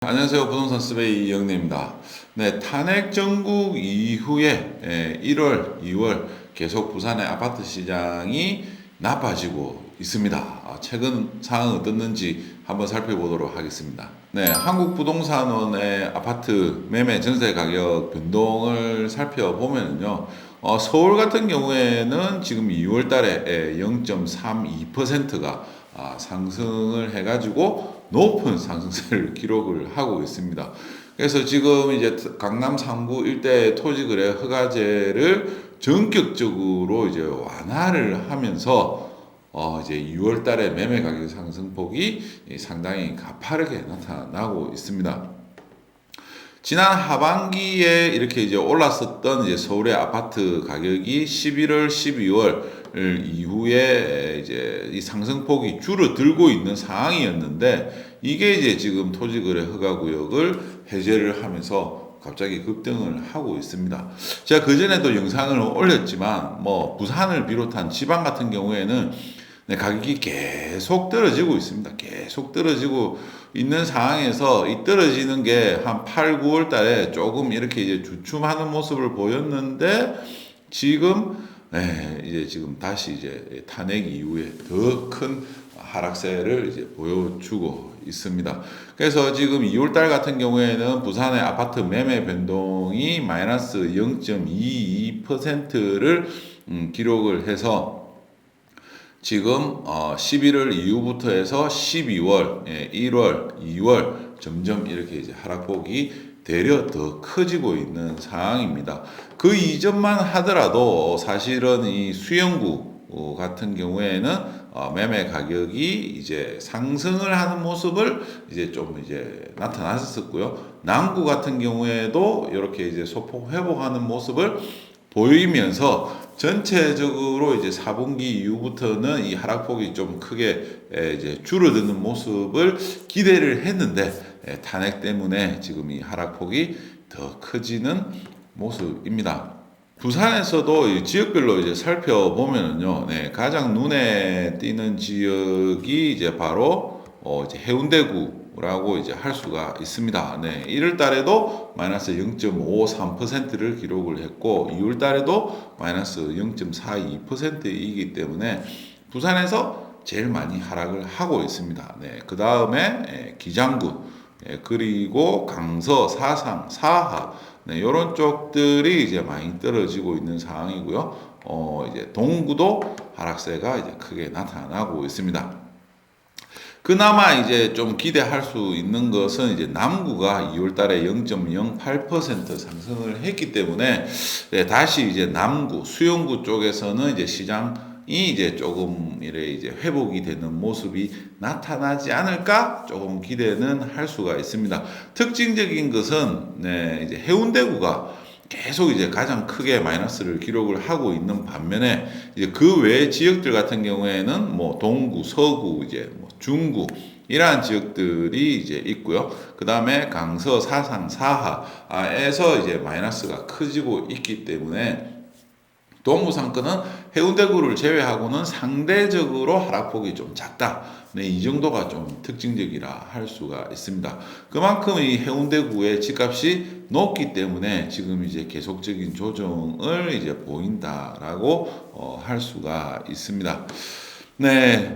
안녕하세요. 부동산 스베이 이영래입니다. 네, 탄핵 정국 이후에 1월, 2월 계속 부산의 아파트 시장이 나빠지고 있습니다. 최근 상황은 어떻는지 한번 살펴보도록 하겠습니다. 네, 한국부동산원의 아파트 매매 전세 가격 변동을 살펴보면요. 서울 같은 경우에는 지금 2월 달에 0.32%가 상승을 해가지고 높은 상승세를 기록을 하고 있습니다. 그래서 지금 이제 강남 상부 일대 토지거래 허가제를 전격적으로 이제 완화를 하면서 이제 6월 달에 매매 가격 상승폭이 상당히 가파르게 나타나고 있습니다. 지난 하반기에 이렇게 이제 올랐었던 이제 서울의 아파트 가격이 11월, 12월 이후에 이제 이 상승폭이 줄어들고 있는 상황이었는데 이게 이제 지금 토지거래 허가구역을 해제를 하면서 갑자기 급등을 하고 있습니다. 제가 그전에도 영상을 올렸지만 뭐 부산을 비롯한 지방 같은 경우에는 가격이 계속 떨어지고 있습니다. 계속 떨어지고 있는 상황에서 이 떨어지는 게 한 8, 9월 달에 조금 이렇게 이제 주춤하는 모습을 보였는데 지금 이제 지금 다시 이제 탄핵 이후에 더 큰 하락세를 이제 보여주고 있습니다. 그래서 지금 2월 달 같은 경우에는 부산의 아파트 매매 변동이 마이너스 0.22%를 기록을 해서 지금 11월 이후부터 해서 12월, 1월, 2월 점점 이렇게 이제 하락폭이 되려 더 커지고 있는 상황입니다. 그 이전만 하더라도 사실은 이 수영구 같은 경우에는 매매 가격이 이제 상승을 하는 모습을 이제 좀 이제 나타났었고요. 남구 같은 경우에도 이렇게 이제 소폭 회복하는 모습을 보이면서 전체적으로 이제 4분기 이후부터는 이 하락폭이 좀 크게 이제 줄어드는 모습을 기대를 했는데 탄핵 때문에 지금 이 하락폭이 더 커지는 모습입니다. 부산에서도 지역별로 이제 살펴보면요, 가장 눈에 띄는 지역이 이제 바로 이제 해운대구라고 이제 할 수가 있습니다. 1월 달에도 마이너스 0.53%를 기록을 했고, 2월 달에도 마이너스 0.42%이기 때문에 부산에서 제일 많이 하락을 하고 있습니다. 그 다음에 기장구, 그리고 강서, 사상, 사하, 이런 쪽들이 이제 많이 떨어지고 있는 상황이고요. 이제 동구도 하락세가 이제 크게 나타나고 있습니다. 그나마 이제 좀 기대할 수 있는 것은 이제 남구가 2월 달에 0.08% 상승을 했기 때문에 다시 이제 남구, 수영구 쪽에서는 이제 시장이 이제 조금 이래 이제 회복이 되는 모습이 나타나지 않을까 조금 기대는 할 수가 있습니다. 특징적인 것은 이제 해운대구가 계속 이제 가장 크게 마이너스를 기록을 하고 있는 반면에 이제 그 외 지역들 같은 경우에는 뭐 동구, 서구, 이제 뭐 중구 이러한 지역들이 이제 있고요. 그 다음에 강서, 사상, 사하에서 이제 마이너스가 커지고 있기 때문에 동구 상권은 해운대구를 제외하고는 상대적으로 하락폭이 좀 작다. 이 정도가 좀 특징적이라 할 수가 있습니다. 그만큼 이 해운대구의 집값이 높기 때문에 지금 이제 계속적인 조정을 이제 보인다라고 할 수가 있습니다.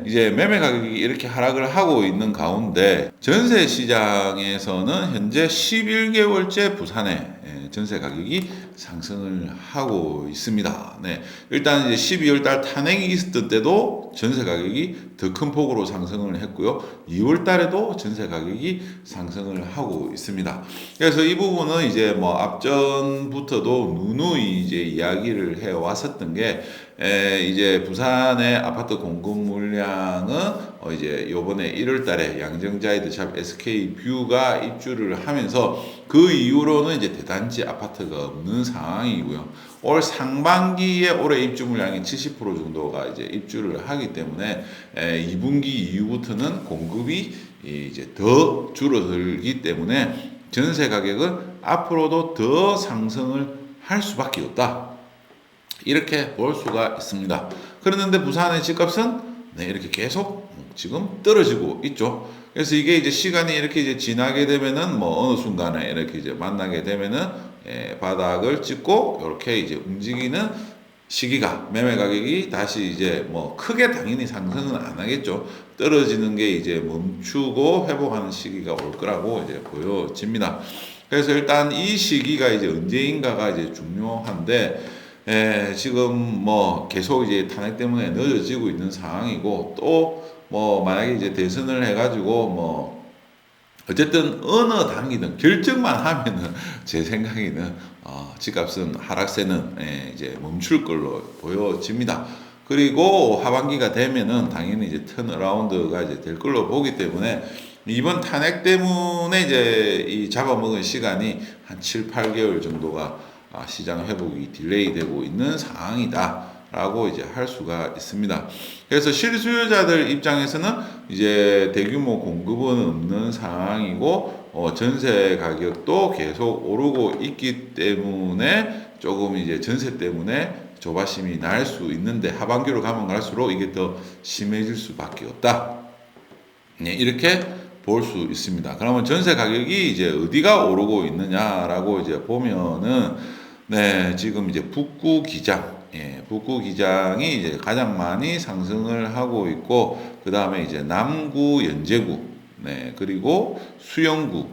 이제 매매 가격이 이렇게 하락을 하고 있는 가운데 전세 시장에서는 현재 11개월째 부산의 전세 가격이 상승을 하고 있습니다. 일단 이제 12월 달 탄핵이 있었던 때도 전세 가격이 더 큰 폭으로 상승을 했고요. 2월 달에도 전세 가격이 상승을 하고 있습니다. 그래서 이 부분은 이제 뭐 앞전부터도 누누이 이제 이야기를 해 왔었던 게 이제 부산의 아파트 공급 물량은 이제 요번에 1월 달에 양정자이드 샵 SK 뷰가 입주를 하면서 그 이후로는 이제 대단지 아파트가 없는 상황이고요. 올 상반기에 올해 입주 물량이 70% 정도가 이제 입주를 하기 때문에 2분기 이후부터는 공급이 이제 더 줄어들기 때문에 전세 가격은 앞으로도 더 상승을 할 수밖에 없다. 이렇게 볼 수가 있습니다. 그런데 부산의 집값은 이렇게 계속 지금 떨어지고 있죠. 그래서 이게 이제 시간이 이렇게 이제 지나게 되면은 뭐 어느 순간에 이렇게 이제 만나게 되면은 바닥을 찍고 이렇게 이제 움직이는 시기가 매매 가격이 다시 이제 뭐 크게 당연히 상승은 안 하겠죠. 떨어지는 게 이제 멈추고 회복하는 시기가 올 거라고 이제 보여집니다. 그래서 일단 이 시기가 이제 언제인가가 이제 중요한데 지금 뭐 계속 이제 탄핵 때문에 늦어지고 있는 상황이고 또 뭐 만약에 이제 대선을 해가지고 뭐 어쨌든 어느 단기든 결정만 하면은 제 생각에는 집값은 하락세는 이제 멈출 걸로 보여집니다. 그리고 하반기가 되면은 당연히 이제 턴어라운드가 이제 될 걸로 보기 때문에 이번 탄핵 때문에 이제 이 잡아먹은 시간이 한 7, 8개월 정도가 시장 회복이 딜레이 되고 있는 상황이다. 라고 이제 할 수가 있습니다. 그래서 실수요자들 입장에서는 이제 대규모 공급은 없는 상황이고 전세 가격도 계속 오르고 있기 때문에 조금 이제 전세 때문에 조바심이 날 수 있는데 하반기로 가면 갈수록 이게 더 심해질 수밖에 없다. 네, 이렇게 볼 수 있습니다. 그러면 전세 가격이 이제 어디가 오르고 있느냐라고 이제 보면은 네, 지금 이제 북구 기장 북구 기장이 이제 가장 많이 상승을 하고 있고, 그 다음에 이제 남구, 연제구, 그리고 수영구,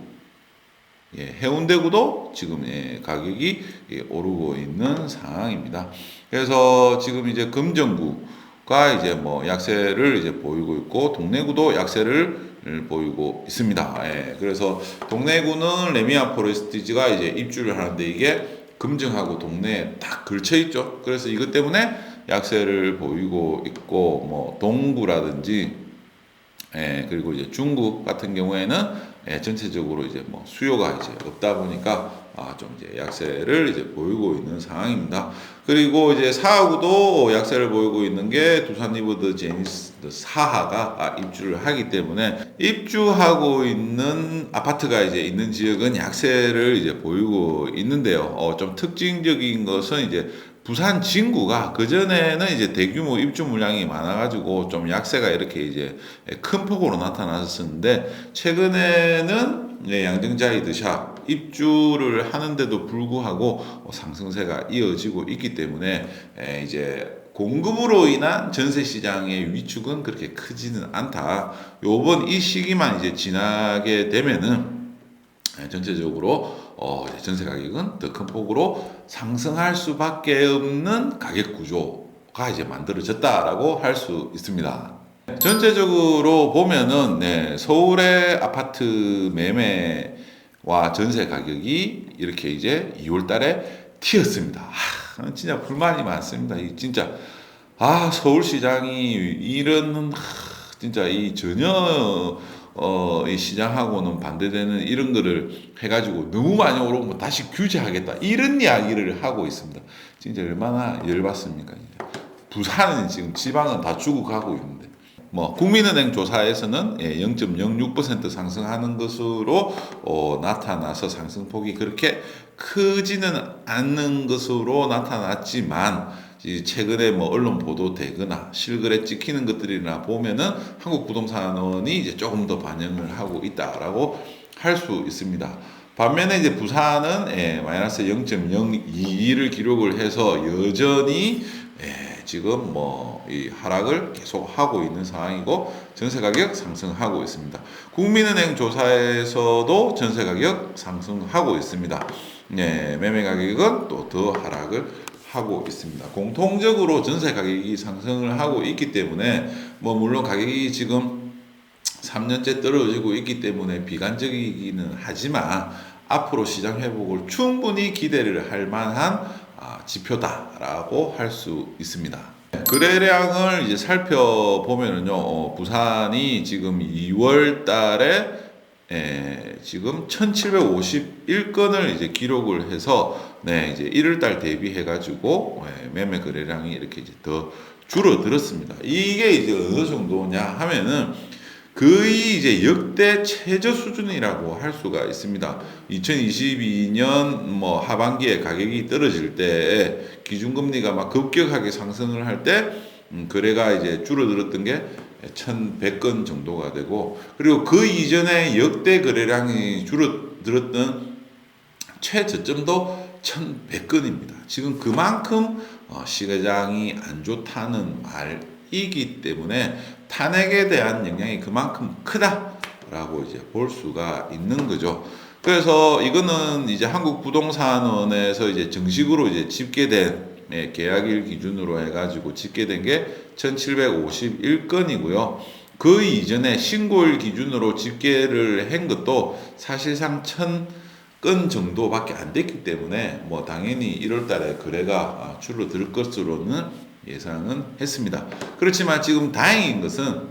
해운대구도 지금 가격이 오르고 있는 상황입니다. 그래서 지금 이제 금정구가 이제 뭐 약세를 이제 보이고 있고, 동래구도 약세를 보이고 있습니다. 그래서 동래구는 레미안 포레스티지가 이제 입주를 하는데 이게 금정하고 동네에 딱 걸쳐 있죠. 그래서 이것 때문에 약세를 보이고 있고, 뭐 동구라든지, 그리고 이제 중구 같은 경우에는 전체적으로 이제 뭐 수요가 이제 없다 보니까 좀 이제 약세를 이제 보이고 있는 상황입니다. 그리고 이제 사하구도 약세를 보이고 있는 게 두산 리버드 제니스 사하가 입주를 하기 때문에 입주하고 있는 아파트가 이제 있는 지역은 약세를 이제 보이고 있는데요. 좀 특징적인 것은 이제 부산 진구가 그전에는 이제 대규모 입주 물량이 많아가지고 좀 약세가 이렇게 이제 큰 폭으로 나타났었는데 최근에는 양등자이드샵 입주를 하는데도 불구하고 상승세가 이어지고 있기 때문에 이제 공급으로 인한 전세 시장의 위축은 그렇게 크지는 않다. 요번 이 시기만 이제 지나게 되면은 전체적으로 전세 가격은 더 큰 폭으로 상승할 수밖에 없는 가격 구조가 이제 만들어졌다라고 할 수 있습니다. 전체적으로 보면은 서울의 아파트 매매와 전세 가격이 이렇게 이제 2월 달에 튀었습니다. 진짜 불만이 많습니다. 이 진짜 서울시장이 이런 진짜 이 전혀 이 시장하고는 반대되는 이런 거를 해가지고 너무 많이 오르면 다시 규제하겠다 이런 이야기를 하고 있습니다. 진짜 얼마나 열받습니까? 부산은 지금 지방은 다 죽어가고 있는데 뭐 국민은행 조사에서는 0.06% 상승하는 것으로 나타나서 상승폭이 그렇게 크지는 않는 것으로 나타났지만 최근에 뭐 언론 보도되거나 실거래 찍히는 것들이나 보면은 한국부동산원이 이제 조금 더 반영을 하고 있다라고 할 수 있습니다. 반면에 이제 부산은 마이너스 0.022를 기록을 해서 여전히 지금 뭐 이 하락을 계속 하고 있는 상황이고 전세 가격 상승하고 있습니다. 국민은행 조사에서도 전세 가격 상승하고 있습니다. 매매 가격은 또 더 하락을 하고 있습니다. 공통적으로 전세 가격이 상승을 하고 있기 때문에 뭐 물론 가격이 지금 3년째 떨어지고 있기 때문에 비관적이기는 하지만 앞으로 시장 회복을 충분히 기대를 할 만한 지표다라고 할 수 있습니다. 거래량을 이제 살펴보면은요, 부산이 지금 2월 달에 지금 1751건을 이제 기록을 해서 이제 1월 달 대비해 가지고 매매 거래량이 이렇게 이제 더 줄어들었습니다. 이게 이제 어느 정도냐 하면은 거의 이제 역대 최저 수준이라고 할 수가 있습니다. 2022년 뭐 하반기에 가격이 떨어질 때 기준금리가 막 급격하게 상승을 할 때 거래가 이제 줄어들었던 게 1100건 정도가 되고, 그리고 그 이전에 역대 거래량이 줄어들었던 최저점도 1100건입니다. 지금 그만큼 시장이 안 좋다는 말이기 때문에 탄핵에 대한 영향이 그만큼 크다라고 이제 볼 수가 있는 거죠. 그래서 이거는 이제 한국부동산원에서 이제 정식으로 이제 집계된 계약일 기준으로 해가지고 집계된 게 1751건이고요. 그 이전에 신고일 기준으로 집계를 한 것도 사실상 1000건 정도밖에 안 됐기 때문에 뭐 당연히 1월 달에 거래가 줄어들 것으로는 예상은 했습니다. 그렇지만 지금 다행인 것은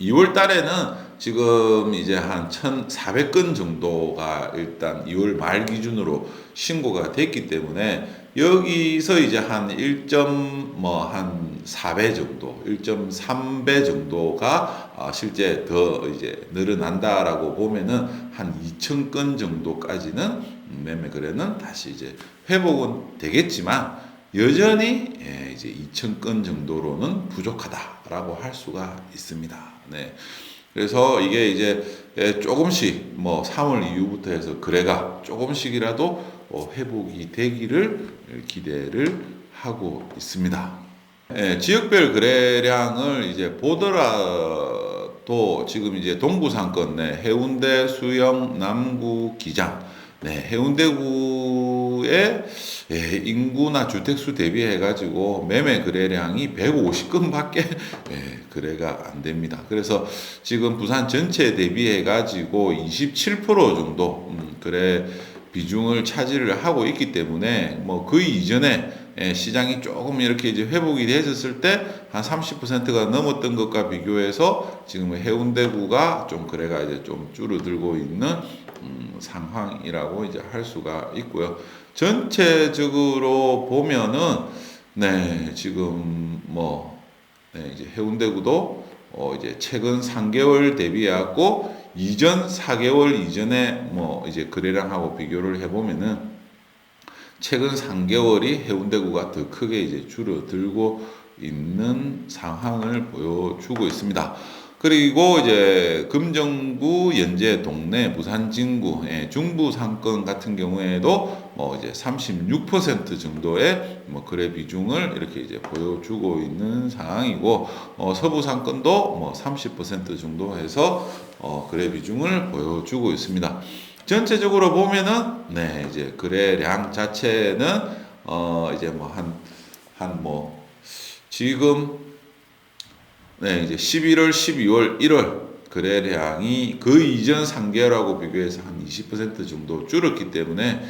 2월 달에는 지금 이제 한 1,400건 정도가 일단 2월 말 기준으로 신고가 됐기 때문에 여기서 이제 한 4배 정도, 1.3배 정도가 실제 더 이제 늘어난다라고 보면은 한 2,000건 정도까지는 매매 거래는 다시 이제 회복은 되겠지만 여전히 이제 2,000건 정도로는 부족하다라고 할 수가 있습니다. 네. 그래서 이게 이제 조금씩 뭐 3월 이후부터 해서 거래가 조금씩이라도 회복이 되기를 기대를 하고 있습니다. 지역별 거래량을 이제 보더라도 지금 이제 동부상권 내 해운대, 수영, 남구, 기장, 해운대구의 인구나 주택수 대비해 가지고 매매 거래량이 150건밖에 거래가 안 됩니다. 그래서 지금 부산 전체 대비해 가지고 27% 정도 거래 비중을 차지를 하고 있기 때문에 뭐 그 이전에 시장이 조금 이렇게 이제 회복이 되었을 때 한 30%가 넘었던 것과 비교해서 지금 해운대구가 좀 거래가 이제 좀 줄어들고 있는 상황이라고 이제 할 수가 있고요. 전체적으로 보면은 지금 이제 해운대구도 이제 최근 3개월 대비해갖고 이전 4개월 이전에 이제 거래량하고 비교를 해보면은 최근 3개월이 해운대구가 더 크게 이제 줄어들고 있는 상황을 보여주고 있습니다. 그리고 이제 금정구, 연제, 동래, 부산 진구, 중부 상권 같은 경우에도 이제 36% 정도의 거래 비중을 이렇게 이제 보여주고 있는 상황이고, 서부 상권도 30% 정도 해서 거래 비중을 보여주고 있습니다. 전체적으로 보면은 이제 거래량 자체는 이제 지금 이제 11월, 12월, 1월 거래량이 그 이전 3개월하고 비교해서 한 20% 정도 줄었기 때문에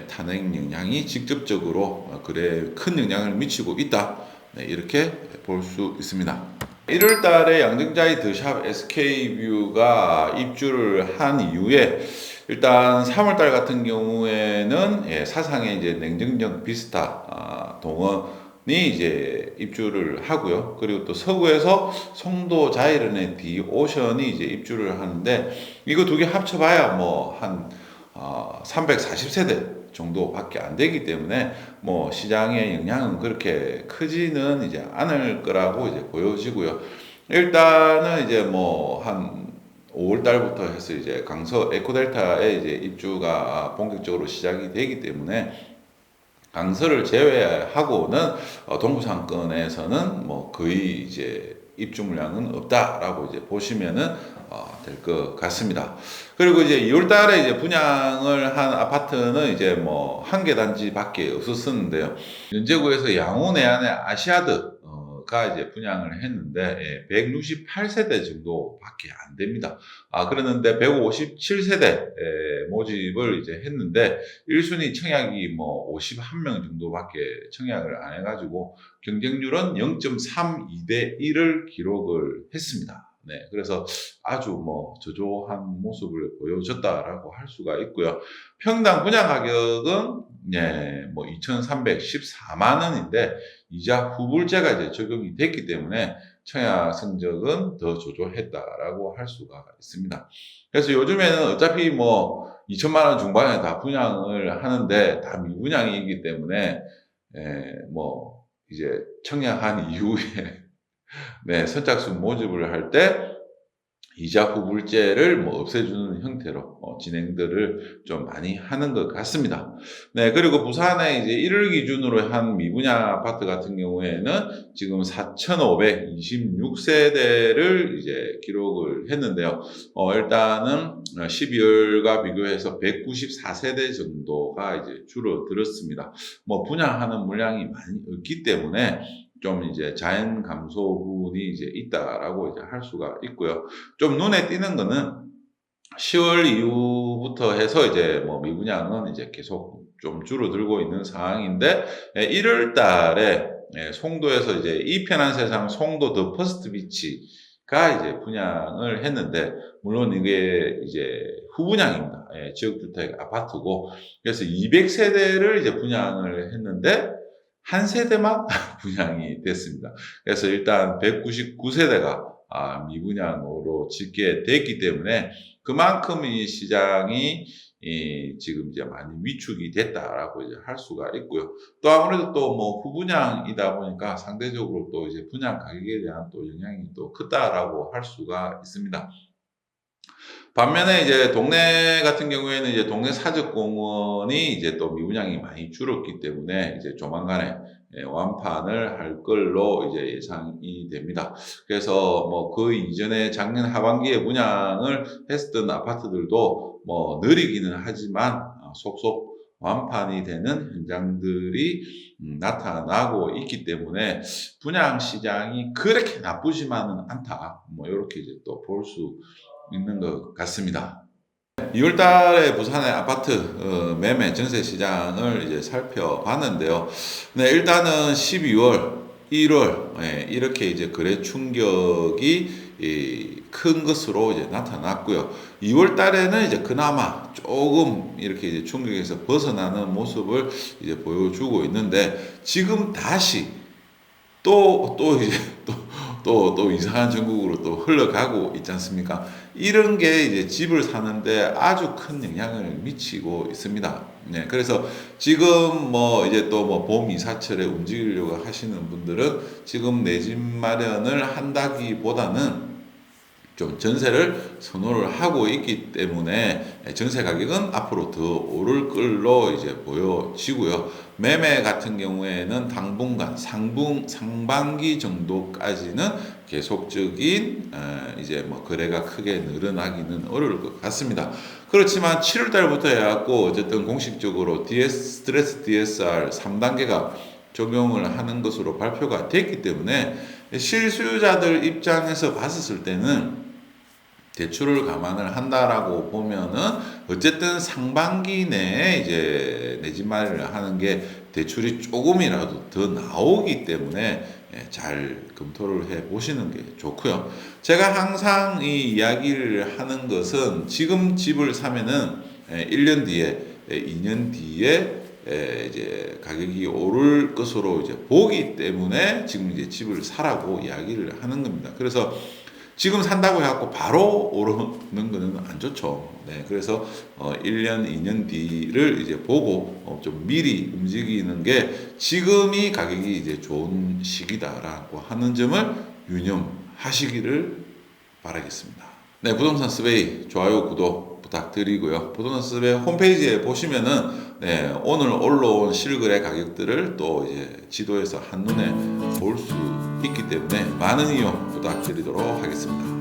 탄핵 영향이 직접적으로 거래에 큰 영향을 미치고 있다. 이렇게 볼 수 있습니다. 1월 달에 양정자이 더샵 SK뷰가 입주를 한 이후에 일단 3월 달 같은 경우에는 사상의 이제 냉정역 비스타 동원이 이제 입주를 하고요. 그리고 또 서구에서 송도 자이런의 디오션이 이제 입주를 하는데 이거 두 개 합쳐봐야 한 340세대 정도밖에 안 되기 때문에 시장의 영향은 그렇게 크지는 이제 않을 거라고 이제 보여지고요. 일단은 이제 한 5월 달부터 해서 이제 강서 에코델타에 이제 입주가 본격적으로 시작이 되기 때문에 강서를 제외하고는 동부상권에서는 거의 이제 입주 물량은 없다라고 이제 보시면은 될 것 같습니다. 그리고 이제 2월 달에 이제 분양을 한 아파트는 이제 한 개 단지밖에 없었는데요. 연제구에서 양호내안의 아시아드가 이제 분양을 했는데 168세대 정도밖에 안 됩니다. 그러는데 157세대 모집을 이제 했는데 1순위 청약이 51명 정도밖에 청약을 안 해가지고 경쟁률은 0.32대 1을 기록을 했습니다. 그래서 아주 저조한 모습을 보여줬다라고 할 수가 있고요. 평당 분양 가격은 2,314만 원인데 이자 후불제가 이제 적용이 됐기 때문에 청약 성적은 더 조조했다라고 할 수가 있습니다. 그래서 요즘에는 어차피 2천만 원 중반에 다 분양을 하는데 다 미분양이기 때문에 이제 청약한 이후에 네, 선착순 모집을 할 때 이자 후불제를 뭐 없애주는 형태로 진행들을 좀 많이 하는 것 같습니다. 네, 그리고 부산에 이제 1월 기준으로 한 미분양 아파트 같은 경우에는 지금 4,526세대를 이제 기록을 했는데요. 일단은 12월과 비교해서 194세대 정도가 이제 줄어들었습니다. 뭐 분양하는 물량이 많이 없기 때문에 좀 이제 자연 감소 부분이 이제 있다라고 이제 할 수가 있고요. 좀 눈에 띄는 거는 10월 이후부터 해서 이제 뭐 미분양은 이제 계속 좀 줄어들고 있는 상황인데, 1월 달에 송도에서 이제 이 편한 세상 송도 더 퍼스트 비치가 이제 분양을 했는데, 물론 이게 이제 후분양입니다. 지역주택 아파트고, 그래서 200세대를 이제 분양을 했는데 한 세대만 분양이 됐습니다. 그래서 일단 199세대가 미분양으로 짓게 됐기 때문에 그만큼 이 시장이 지금 이제 많이 위축이 됐다라고 이제 할 수가 있고요. 또 아무래도 또 뭐 후분양이다 보니까 상대적으로 또 이제 분양 가격에 대한 또 영향이 또 크다라고 할 수가 있습니다. 반면에 이제 동네 같은 경우에는 이제 동네 사적공원이 이제 또 미분양이 많이 줄었기 때문에 이제 조만간에 완판을 할 걸로 이제 예상이 됩니다. 그래서 뭐 그 이전에 작년 하반기에 분양을 했었던 아파트들도 뭐 느리기는 하지만 속속 완판이 되는 현장들이 나타나고 있기 때문에 분양 시장이 그렇게 나쁘지만은 않다. 뭐 이렇게 이제 또 볼 수 있는 것 같습니다. 2월 달에 부산의 아파트 매매 전세 시장을 이제 살펴봤는데요. 네, 일단은 12월, 1월 이렇게 이제 거래 충격이 큰 것으로 이제 나타났고요. 2월 달에는 이제 그나마 조금 이렇게 이제 충격에서 벗어나는 모습을 이제 보여주고 있는데, 지금 다시 또 이제 또 이상한 전국으로 또 흘러가고 있지 않습니까? 이런 게 이제 집을 사는데 아주 큰 영향을 미치고 있습니다. 네, 그래서 지금 뭐 이제 또 뭐 봄 이사철에 움직이려고 하시는 분들은 지금 내 집 마련을 한다기보다는 좀 전세를 선호를 하고 있기 때문에 전세 가격은 앞으로 더 오를 걸로 이제 보여지고요. 매매 같은 경우에는 당분간 상반기 정도까지는 계속적인 이제 뭐 거래가 크게 늘어나기는 어려울 것 같습니다. 그렇지만 7월 달부터 해갖고 어쨌든 공식적으로 스트레스 DSR 3단계가 적용을 하는 것으로 발표가 됐기 때문에 실수요자들 입장에서 봤을 때는 대출을 감안을 한다라고 보면은 어쨌든 상반기 내에 이제 내 집 마련을 하는 게 대출이 조금이라도 더 나오기 때문에 잘 검토를 해 보시는 게 좋고요. 제가 항상 이 이야기를 하는 것은 지금 집을 사면은 1년 뒤에 2년 뒤에 이제 가격이 오를 것으로 이제 보기 때문에 지금 이제 집을 사라고 이야기를 하는 겁니다. 그래서 지금 산다고 해갖고 바로 오르는 거는 안 좋죠. 네, 그래서 1년, 2년 뒤를 이제 보고 좀 미리 움직이는 게 지금이 가격이 이제 좋은 시기다라고 하는 점을 유념하시기를 바라겠습니다. 네, 부동산 스베이 좋아요, 구독 부탁드리고요. 부동산 스베이 홈페이지에 보시면은 오늘 올라온 실거래 가격들을 또 이제 지도에서 한눈에 볼 수 있기 때문에 많은 이용 부탁드리도록 하겠습니다.